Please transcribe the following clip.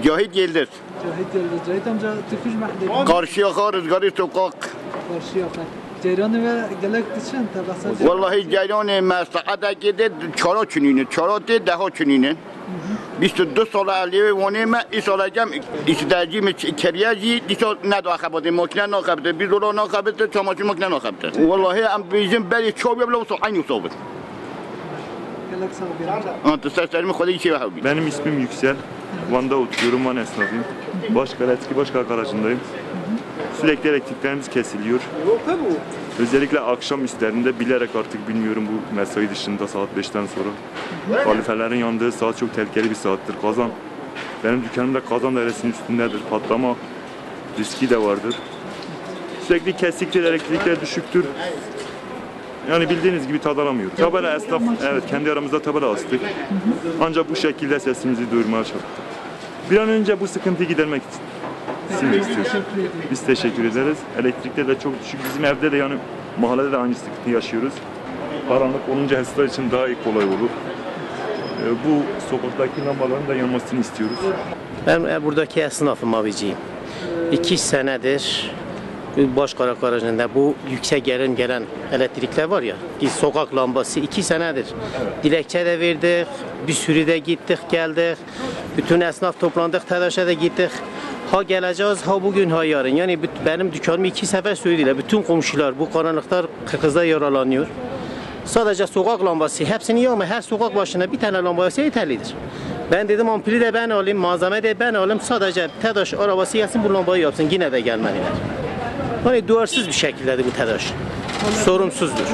Cahit Yıldız. Cahit amca Türküş Mahallesi. Karşıyaka Rızgarı Sokak. Karşıyaka. Ceyranı ve gelek için tabasat. Vallahi ceyranı mesleğe gidi çara çününü, çara de daha çününü. 22 سال علیه وانیم ایسالگم ایستادی میکریزی دیسا نداخته ماکینه ناخته بیزولا ناخته چماچی ماکینه ناخته والله ام بیزیم بری چوبی بلا وسو aynı صابت Gelek sağ ol. انت سرم خودی چی بهوی Benim ismim Yüksel. Van'da oturuyorum, Van esnafıyım. Eski Başkar garajındayım. Sürekli elektriklerimiz kesiliyor. Özellikle akşam üstlerinde bilerek artık bilmiyorum bu mesai dışında saat 5'ten sonra. Kalorifelerin yandığı saat çok tehlikeli bir saattir. Benim dükkanımda kazan dairesinin üstündedir. Patlama riski de vardır. Sürekli kesiktir, elektrikler düşüktür. Yani bildiğiniz gibi tad alamıyor. Tabela esnaf, evet kendi aramızda tabela astık. Ancak bu şekilde sesimizi duyurmaya çalıştık. Bir an önce bu sıkıntıyı gidermek için istiyoruz. Biz teşekkür ederiz. Elektrikler de çok düşük. Bizim evde de yani mahallede de aynı sıkıntı yaşıyoruz. Karanlık olunca hastalar için daha iyi kolay olur. Bu sokaktaki lambaların da yanmasını istiyoruz. Ben buradaki esnafım abiciğim. 2 senedir Başkar garajında bu yüksek gerilim gelen elektrikler var ya, sokak lambası 2 senedir. Dilekçe de verdik, bir sürü de gittik geldik. Bütün esnaf toplandık, telaşa da gittik. Ha geleceğiz, ha bugün, ha yarın. Yani benim dükkanımı 2 sefer söylediler. Bütün komşular bu karanlıkta kızda yaralanıyor. Sadece sokak lambası, hepsini yok ama her sokak başına bir tane lambası yeterlidir. Ben dedim ampulü de ben alayım, malzeme de ben alayım. Sadece TEDAŞ arabası gelsin bu lambayı yapsın. Yine de gelmediler. Hani duyarsız bir şekilde bu TEDAŞ. Sorumsuzdur.